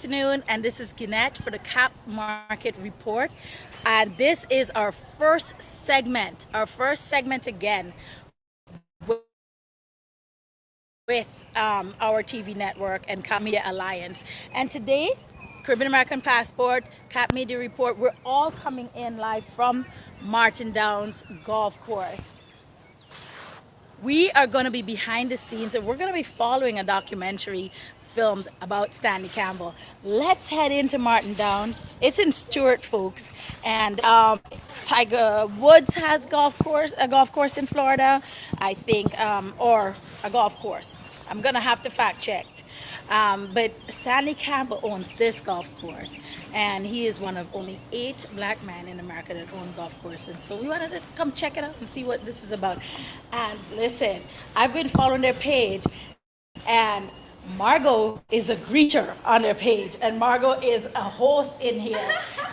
afternoon, and this is Ginette for the Cap Market Report. And this is our first segment again with our TV network and Cap Media Alliance. And today, Caribbean American Passport, Cap Media Report, we're all coming in live from Martin Downs Golf Course. We are going to be behind the scenes and we're going to be following a documentary filmed about Stanley Campbell. Let's head into Martin Downs. It's in Stewart, folks, and Tiger Woods has a golf course in Florida, I think, or a golf course. I'm gonna have to fact check. But Stanley Campbell owns this golf course, and he is one of only 8 black men in America that own golf courses. So we wanted to come check it out and see what this is about. And listen, I've been following their page, and Margot is a greeter on their page, and Margot is a host in here.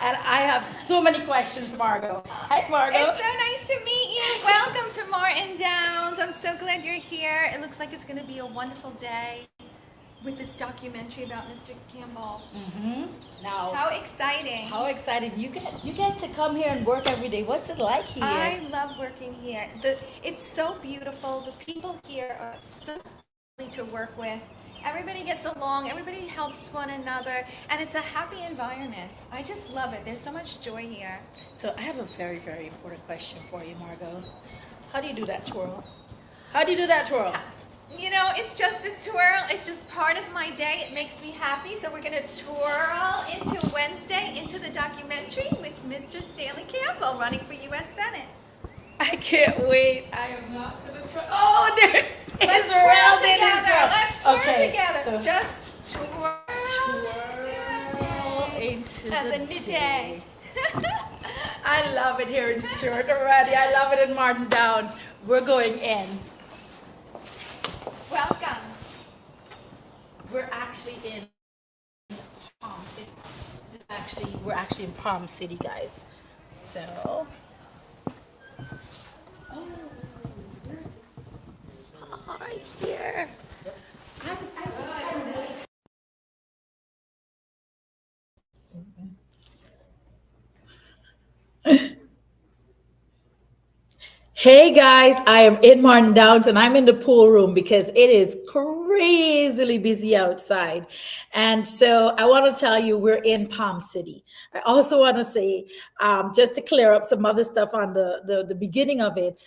And I have so many questions, Margot. Hi, Margot. It's so nice to meet you. Welcome to Martin Downs. I'm so glad you're here. It looks like it's going to be a wonderful day with this documentary about Mr. Campbell. Now, how exciting! How exciting! You get to come here and work every day. What's it like here? I love working here. It's so beautiful. The people here are so lovely to work with. Everybody gets along, everybody helps one another, and it's a happy environment. I just love it. There's so much joy here. So I have a very, very important question for you, Margot. How do you do that twirl? How do you do that twirl? You know, it's just a twirl. It's just part of my day. It makes me happy. So we're going to twirl into Wednesday, into the documentary with Mr. Stanley Campbell running for U.S. Senate. I can't wait. I am not going to twirl. Oh, there. Let's twirl together. Let's twirl together. So just twirl into the new day. I love it here in Stewart already. I love it in Martin Downs. We're going in. Welcome. We're actually in Palm City. We're actually in Palm City, guys. So, right here. Hey guys, I am in Martin Downs and I'm in the pool room because it is crazily busy outside. And so I want to tell you we're in Palm City. I also want to say, just to clear up some other stuff on the beginning of it,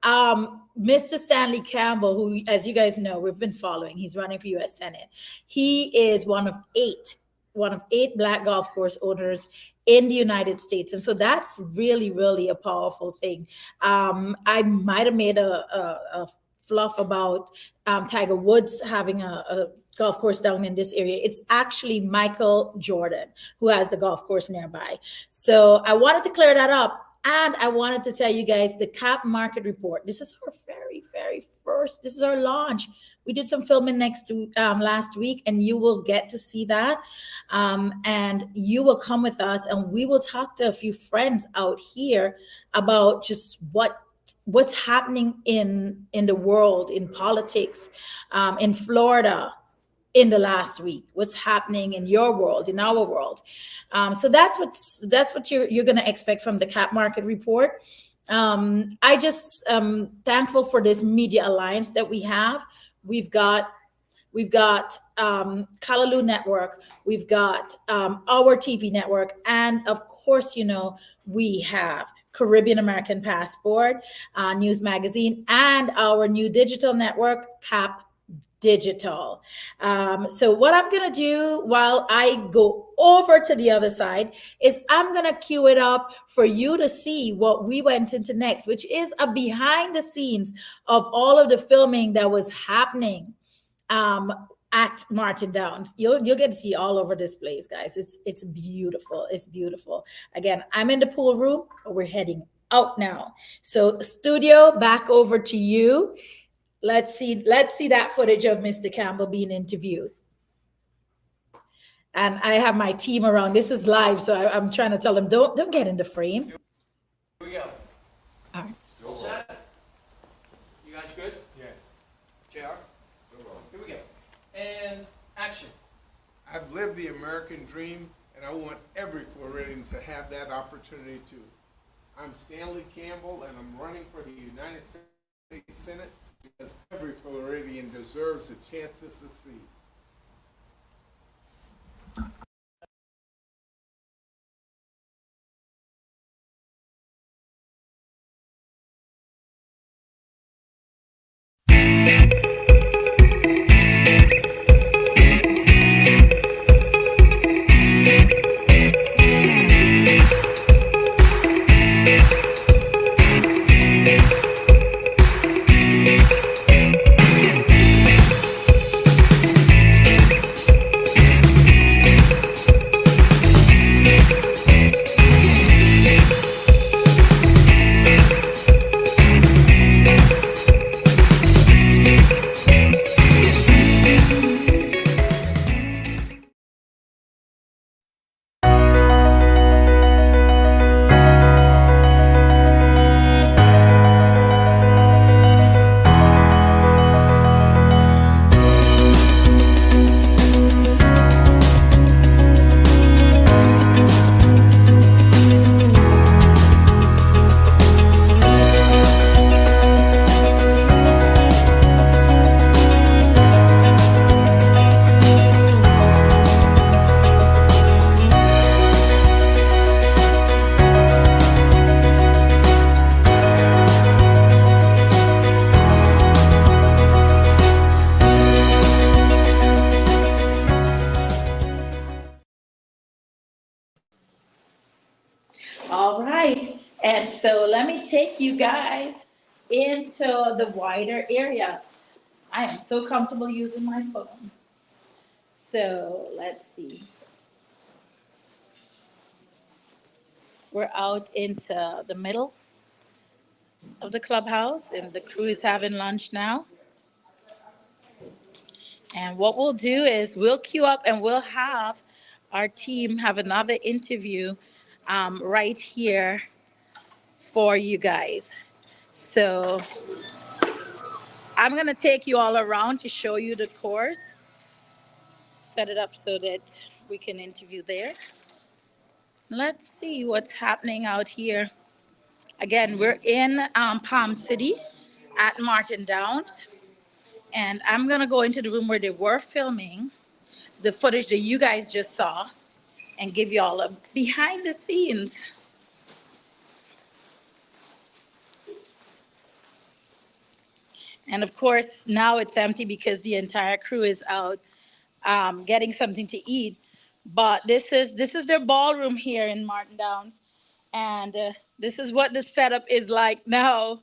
Mr. Stanley Campbell, who, as you guys know, we've been following, he's running for U.S. Senate. He is one of eight black golf course owners in the United States. And so that's really, really a powerful thing. I might have made a fluff about Tiger Woods having a golf course down in this area. It's actually Michael Jordan who has the golf course nearby. So I wanted to clear that up. And I wanted to tell you guys the Cap Market Report. This is our very, very first. This is our launch. We did some filming last week, and you will get to see that. And you will come with us, and we will talk to a few friends out here about just what's happening in the world, in politics, in Florida, in the last week, what's happening in your world, in our world. So that's what you're going to expect from the Cap Market Report. I just thankful for this media alliance that we have. We've got Kalaloo Network, we've got our TV network, and of course, we have Caribbean American Passport, News Magazine, and our new digital network, Cap Digital. So what I'm going to do while I go over to the other side is I'm going to cue it up for you to see what we went into next, which is a behind the scenes of all of the filming that was happening at Martin Downs. You'll get to see all over this place, guys. It's beautiful. It's beautiful. Again, I'm in the pool room, but we're heading out now. So studio, back over to you. Let's see that footage of Mr. Campbell being interviewed. And I have my team around. This is live, so I'm trying to tell them, don't get in the frame. Here we go. All right. All set? You guys good? Yes. JR? So wrong. Here we go. And action. I've lived the American dream, and I want every Floridian to have that opportunity too. I'm Stanley Campbell, and I'm running for the United States Senate because every Floridian deserves a chance to succeed. All right. And so let me take you guys into the wider area. I am so comfortable using my phone. So let's see. We're out into the middle of the clubhouse, and the crew is having lunch now. And what we'll do is we'll queue up and we'll have our team have another interview right here for you guys. So I'm going to take you all around to show you the course, set it up so that we can interview there. Let's see what's happening out here. Again, we're in Palm City at Martin Downs. And I'm going to go into the room where they were filming the footage that you guys just saw and give you all a behind the scenes. And of course, now it's empty because the entire crew is out getting something to eat. But this is their ballroom here in Martin Downs. And this is what the setup is like now.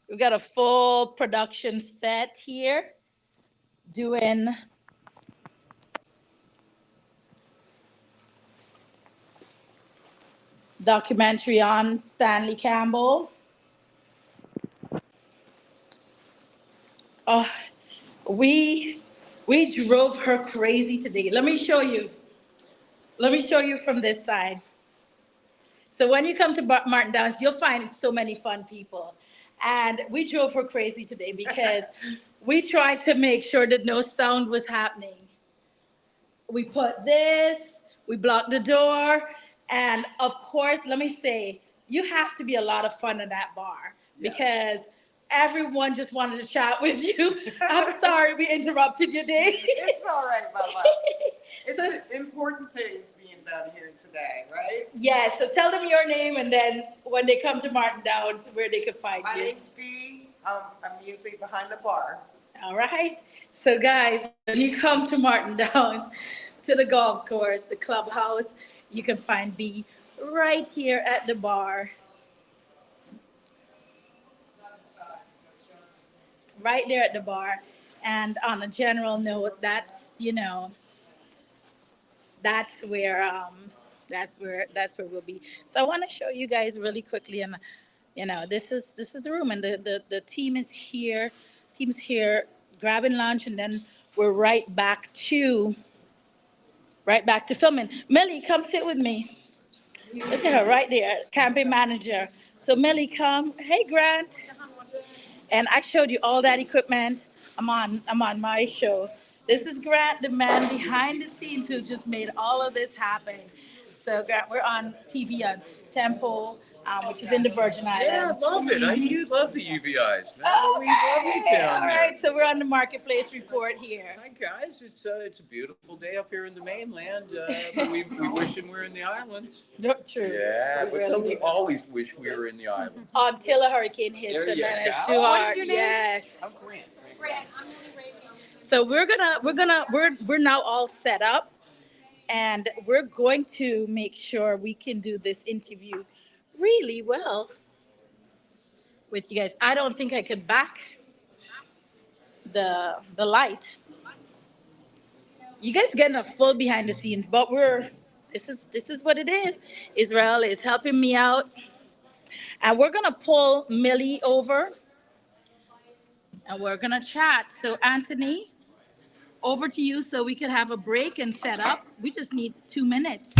We've got a full production set here doing documentary on Stanley Campbell. Oh, we drove her crazy today. Let me show you. Let me show you from this side. So when you come to Martin Downs, you'll find so many fun people. And we drove her crazy today because we tried to make sure that no sound was happening. We put this, we blocked the door, and of course, let me say, you have to be a lot of fun in that bar because everyone just wanted to chat with you. I'm sorry we interrupted your day. It's all right, Mama. It's important things being done here today, right? Yeah, so tell them your name and then when they come to Martin Downs, where they can find My you. name's B. I'm usually behind the bar. All right. So guys, when you come to Martin Downs, to the golf course, the clubhouse, you can find B right here at the bar. Right there at the bar. And on a general note, that's we'll be. So I want to show you guys really quickly, and this is the room, and the team is here. Team's here grabbing lunch, and then we're right back to filming. Millie, come sit with me. Look at her right there, campaign manager. So Millie, come. Hey, Grant. And I showed you all that equipment. I'm on my show. This is Grant, the man behind the scenes who just made all of this happen. So Grant, we're on TV on Tempo, which is in the Virgin Islands. Yeah, I love it. You love the UVIs, man. Oh, We love you down all there. right, so we're on the Marketplace Report here. Hi guys, it's a beautiful day up here in the mainland. We wishing we're in the islands. Not true. Yeah, We but really don't we do. always wish we were in the islands? Until a hurricane hits, There and you then it's go. too What hard. is your name? Yes. I'm Grant. So we're now all set up, and we're going to make sure we can do this interview really well with you guys. I don't think I could back the light. You guys getting a full behind the scenes, but this is what it is. Israel is helping me out, and we're gonna pull Millie over, and we're gonna chat. So Anthony, over to you so we could have a break and set up. We just need 2 minutes.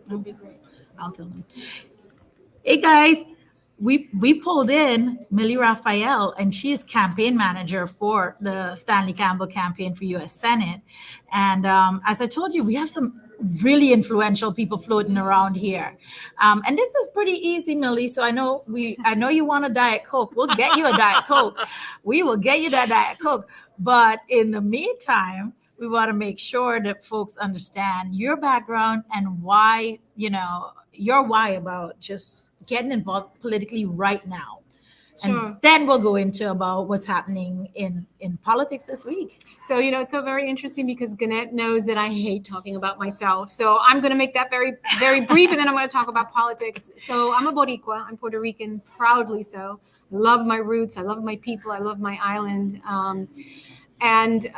Would be great. I'll tell them. Hey guys, we pulled in Millie Raphael, and she is campaign manager for the Stanley Campbell campaign for U.S. Senate. And as I told you, we have some really influential people floating around here. And this is pretty easy, Millie. So I know you want a Diet Coke. We'll get you a Diet Coke. We will get you that Diet Coke. But in the meantime, we want to make sure that folks understand your background and why, your why about just getting involved politically right now. Sure. And then we'll go into about what's happening in politics this week. So, it's so very interesting because Gannett knows that I hate talking about myself. So I'm going to make that very, very brief, and then I'm going to talk about politics. So I'm a Boricua. I'm Puerto Rican, proudly so. I love my roots. I love my people. I love my island. And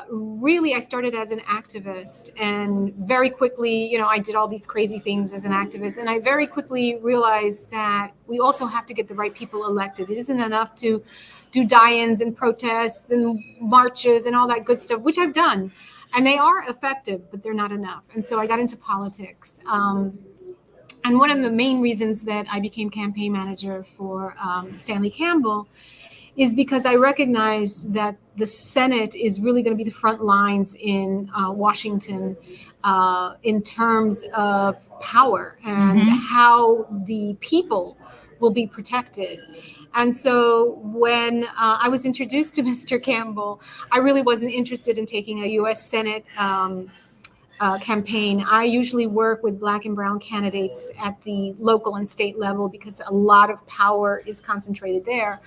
really, I started as an activist, and very quickly, I did all these crazy things as an activist. And I very quickly realized that we also have to get the right people elected. It isn't enough to do die-ins and protests and marches and all that good stuff, which I've done. And they are effective, but they're not enough. And so I got into politics. And one of the main reasons that I became campaign manager for Stanley Campbell is because I recognize that the Senate is really going to be the front lines in Washington in terms of power and how the people will be protected. And so when I was introduced to Mr. Campbell, I really wasn't interested in taking a U.S. Senate campaign. I usually work with Black and brown candidates at the local and state level because a lot of power is concentrated there.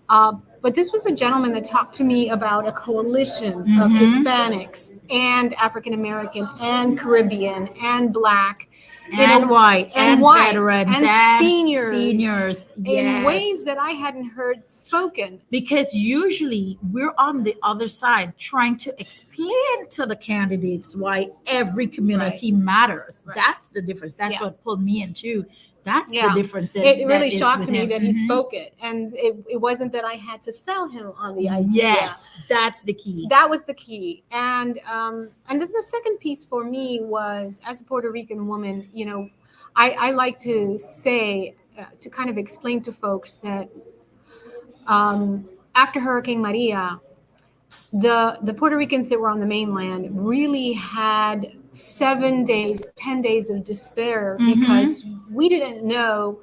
But this was a gentleman that talked to me about a coalition of Hispanics and African American and Caribbean and Black And white, and veterans, and seniors in yes. ways that I hadn't heard spoken. Because usually we're on the other side trying to explain to the candidates why every community matters. Right. That's the difference. That's Yeah. what pulled me in too. That's Yeah. the difference. That, It really that is shocked with me him. that he Mhm. spoke it. And it wasn't that I had to sell him on the idea. Yes, that's the key. That was the key. And then the second piece for me was, as a Puerto Rican woman, you know, I like to say, to kind of explain to folks that after Hurricane Maria, the Puerto Ricans that were on the mainland really had 7 days, 10 days of despair because we didn't know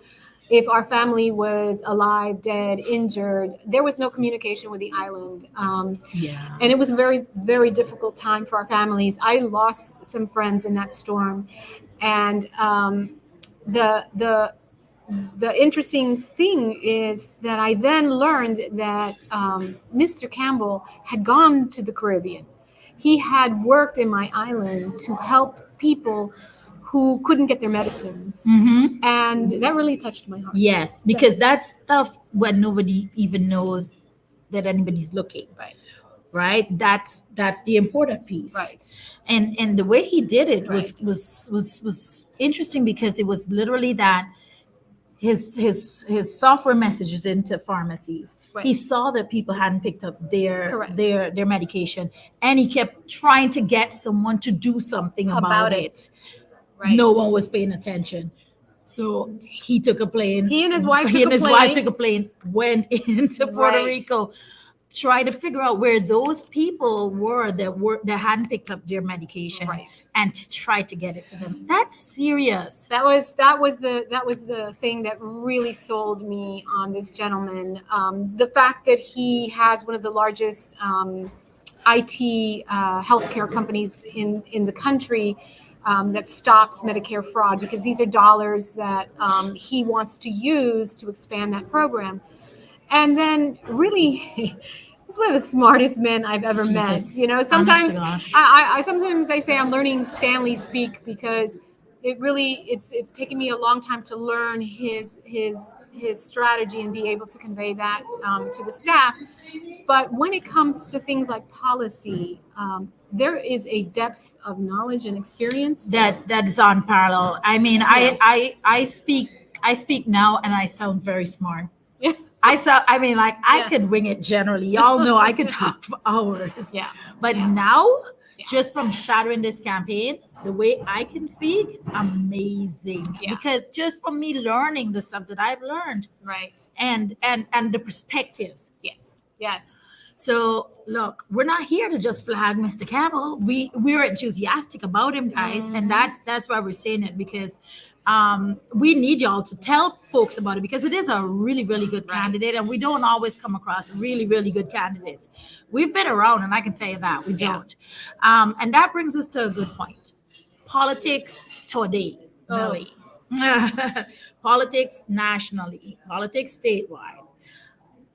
if our family was alive, dead, injured. There was no communication with the island. Yeah. And it was a very, very difficult time for our families. I lost some friends in that storm. And the interesting thing is that I then learned that Mr. Campbell had gone to the Caribbean. He had worked in my island to help people who couldn't get their medicines. And that really touched my heart. Yes, because that's stuff when nobody even knows that anybody's looking. Right. Right. That's the important piece. Right. And the way he did it Right. was interesting because it was literally that his software messages into pharmacies. Right. He saw that people hadn't picked up Correct. their medication, and he kept trying to get someone to do something about it. Right. No one was paying attention. So he took a plane. He and his wife He took and a his plane. wife took a plane, went into Puerto Right. Rico, try to figure out where those people were that hadn't picked up their medication, Right. and to try to get it to them. That's serious. That was the thing that really sold me on this gentleman. The fact that he has one of the largest IT healthcare companies in the country that stops Medicare fraud, because these are dollars that he wants to use to expand that program. And then really, he's one of the smartest men I've ever met. Jesus. You know, Honest sometimes to gosh. I sometimes I say I'm learning Stanley speak, because it's taken me a long time to learn his strategy and be able to convey that to the staff. But when it comes to things like policy, there is a depth of knowledge and experience. That is unparalleled. I mean, Yeah. I speak now and I sound very smart. Yeah. I Yeah. could wing it generally. Y'all know I could talk for hours. Yeah. But Yeah. now, Yeah. just from shadowing this campaign, the way I can speak, amazing. Yeah. Because just from me learning the stuff that I've learned Right. and the perspectives. Yes. Yes. So look, we're not here to just flag Mr. Campbell. We're enthusiastic about him, guys, and that's why we're saying it, because we need y'all to tell folks about it, because it is a really, really good Right. candidate, and we don't always come across really, really good candidates. We've been around, and I can tell you that we Yeah. don't. And that brings us to a good point. Politics today, Oh. Melly. Politics nationally, politics statewide.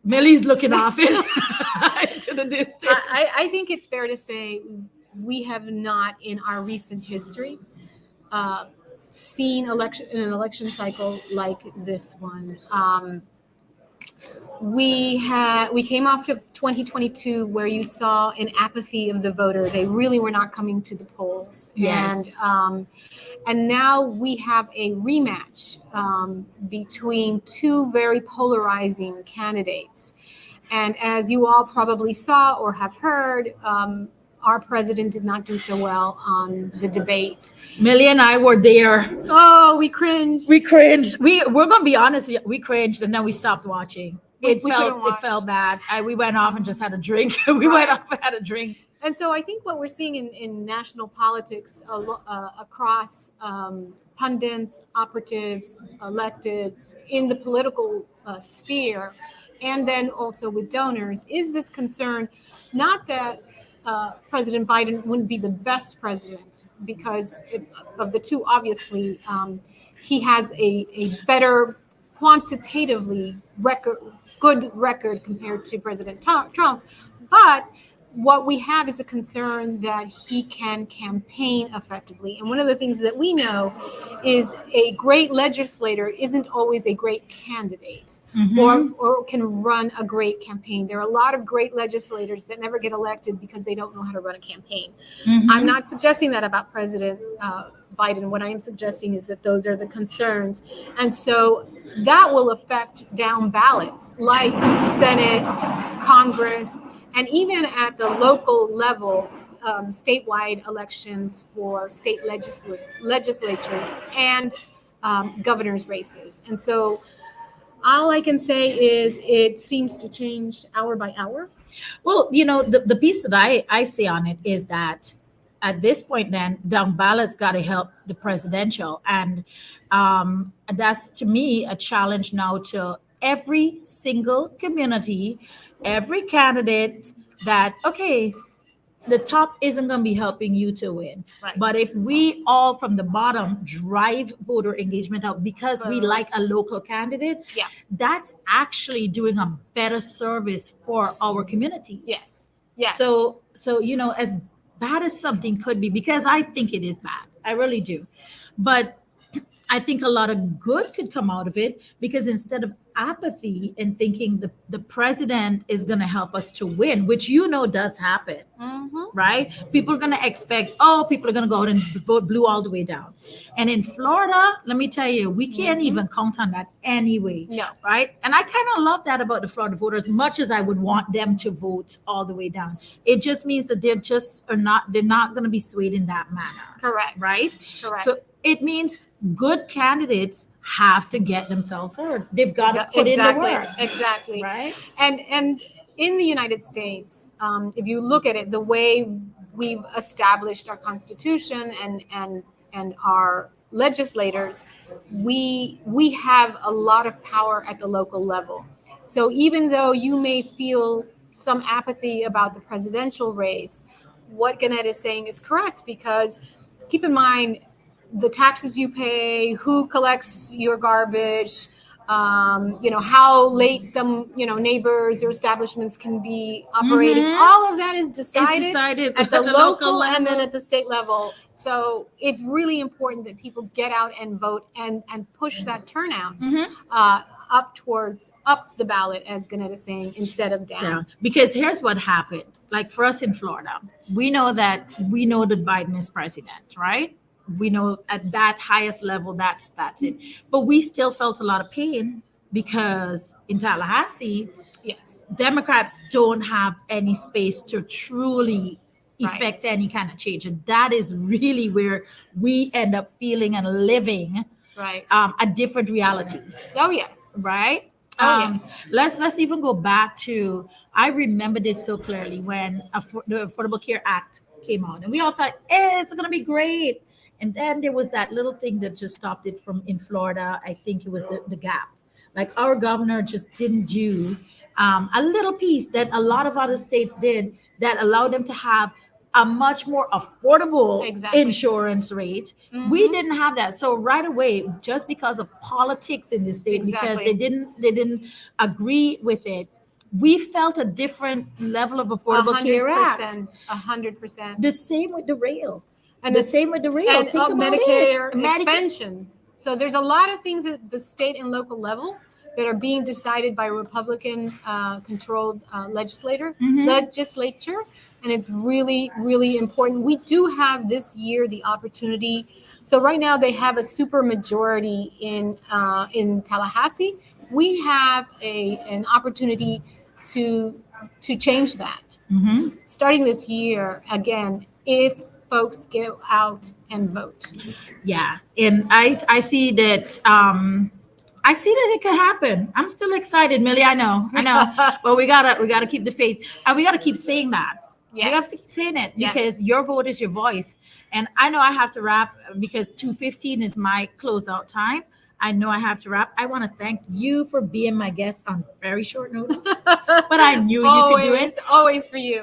Millie's looking off into the distance. I think it's fair to say we have not, in our recent history, seen an election cycle like this one. We came off of 2022, where you saw an apathy of the voter. They really were not coming to the polls. Yes. And now we have a rematch between two very polarizing candidates. And as you all probably saw or have heard, our president did not do so well on the debate. Millie and I were there. Oh, we cringed. We cringed. We're gonna be honest. We cringed, and then we stopped watching. It we couldn't watch. felt bad. We went off and just had a drink. We went off and had a drink. And so I think what we're seeing in national politics across pundits, operatives, electeds in the political sphere, and then also with donors, is this concern, not that President Biden wouldn't be the best president, because of the two, obviously, he has a better quantitatively good record compared to President Trump, but what we have is a concern that he can campaign effectively. And one of the things that we know is a great legislator isn't always a great candidate or can run a great campaign. There are a lot of great legislators that never get elected because they don't know how to run a campaign. I'm not suggesting that about President Biden. What I am suggesting is that those are the concerns. And so that will affect down ballots like Senate, Congress, and even at the local level, statewide elections for state legislatures and governor's races. And so all I can say is it seems to change hour by hour. Well, you know, the piece that I see on it is that at this point, then down ballots got to help the presidential. And that's, to me, a challenge now to every single community, every candidate, that, okay, the top isn't going to be helping you to win. Right. But if we all from the bottom drive voter engagement out because we like a local candidate, Yeah. that's actually doing a better service for our communities. Yes. Yes. So, you know, as bad as something could be, because I think it is bad, I really do. But I think a lot of good could come out of it, because instead of apathy and thinking the president is going to help us to win, which, you know, does happen, right? People are going to expect, people are going to go out and vote blue all the way down. And in Florida, let me tell you, we can't even count on that anyway. No. Right? And I kind of love that about the Florida voters, as much as I would want them to vote all the way down. It just means that they're not going to be swayed in that manner. Correct. Right? Correct. So it means good candidates have to get themselves heard. They've got to put in the work. Exactly. Right? And in the United States, if you look at it, the way we've established our Constitution and our legislators, we have a lot of power at the local level. So even though you may feel some apathy about the presidential race, what Gannett is saying is correct, because keep in mind the taxes you pay, who collects your garbage, how late some, neighbors or establishments can be operating. All of that is decided at the local and then at the state level. So it's really important that people get out and vote and push that turnout up the ballot, as Gannett is saying, instead of down. Because here's what happened. Like for us in Florida, we know that Biden is president, right? We know at that highest level, that's it. But we still felt a lot of pain because in Tallahassee, yes, Democrats don't have any space to truly effect any kind of change. And that is really where we end up feeling and living a different reality. Oh, yes. Right? Yes. Let's even go back to, I remember this so clearly when the Affordable Care Act came out. And we all thought, it's going to be great. And then there was that little thing that just stopped it from in Florida. I think it was the gap. Like our governor just didn't do a little piece that a lot of other states did that allowed them to have a much more affordable insurance rate. We didn't have that. So right away, just because of politics in the state, because they didn't agree with it, we felt a different level of Affordable Care Act. 100%. The same with the rail. And same with the rail. And Think about Medicare it. expansion. So there's a lot of things at the state and local level that are being decided by Republican controlled legislature. And it's really, really important. We do have this year the opportunity. So right now they have a super majority in Tallahassee. We have an opportunity to change that. Starting this year, again, if folks go out and vote. Yeah, and I see that I see that it could happen. I'm still excited, Millie. I know. But we gotta keep the faith, and we gotta keep saying that. We gotta keep saying it because your vote is your voice. And I know I have to wrap because 2:15 is my closeout time. I know I have to wrap. I want to thank you for being my guest on very short notice, but I knew you could do it. Always for you.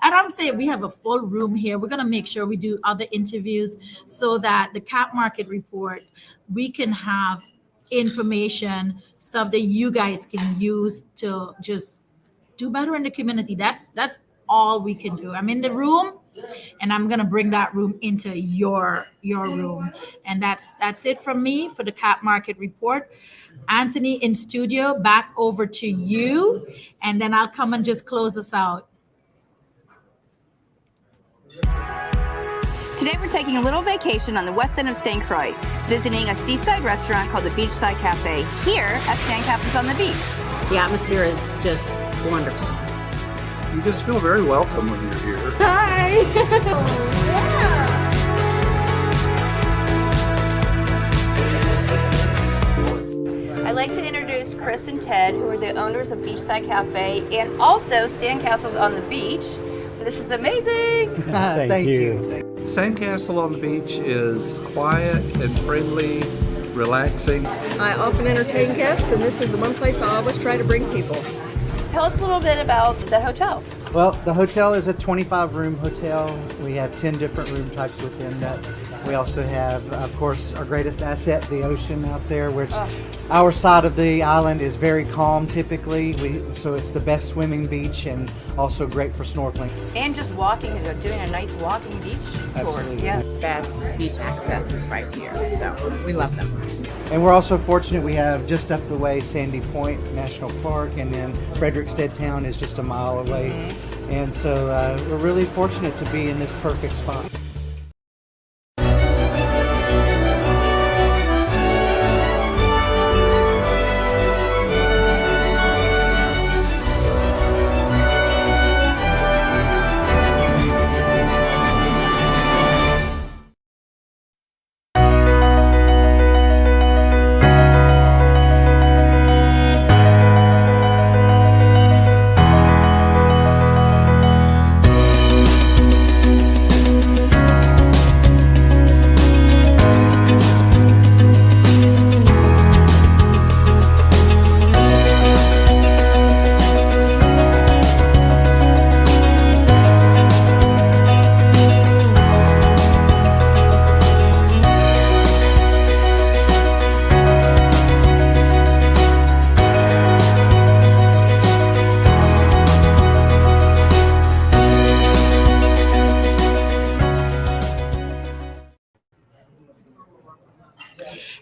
And I'm saying we have a full room here. We're gonna make sure we do other interviews so that the Cap Market Report, we can have information, stuff that you guys can use to just do better in the community. That's all we can do. I'm in the room, and I'm gonna bring that room into your room. And that's it from me for the Cap Market Report. Anthony in studio, back over to you, and then I'll come and just close us out. Today we're taking a little vacation on the west end of St. Croix, visiting a seaside restaurant called the Beachside Cafe here at Sandcastles on the Beach. The atmosphere is just wonderful. You just feel very welcome when you're here. Hi. I'd like to introduce Chris and Ted, who are the owners of Beachside Cafe and also Sandcastles on the Beach. This is amazing. Thank you. Sandcastle on the Beach is quiet and friendly, relaxing. I often entertain guests, and this is the one place I always try to bring people. Tell us a little bit about the hotel. Well, the hotel is a 25-room hotel. We have 10 different room types within that. We also have, of course, our greatest asset, the ocean out there, which our side of the island is very calm typically. So it's the best swimming beach and also great for snorkeling. And just walking and doing a nice walking beach tour. Absolutely. Yeah. Best beach access is right here, so we love them. And we're also fortunate we have just up the way Sandy Point National Park, and then Frederickstead Town is just a mile away. Mm-hmm. And so we're really fortunate to be in this perfect spot.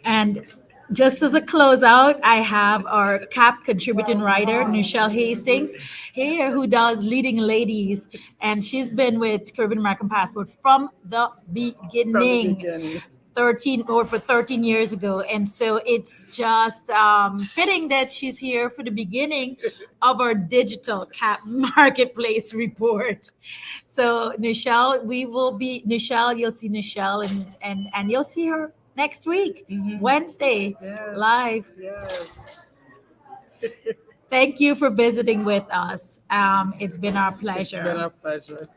And just as a closeout, I have our CAP contributing writer, Nichelle Hastings, here, who does Leading Ladies. And she's been with Caribbean American Passport from the beginning. 13 years ago. And so it's just fitting that she's here for the beginning of our digital CAP Marketplace report. So Nichelle, you'll see Nichelle and you'll see her next week, Wednesday, live. Yes. Thank you for visiting with us. It's been our pleasure. It's been our pleasure.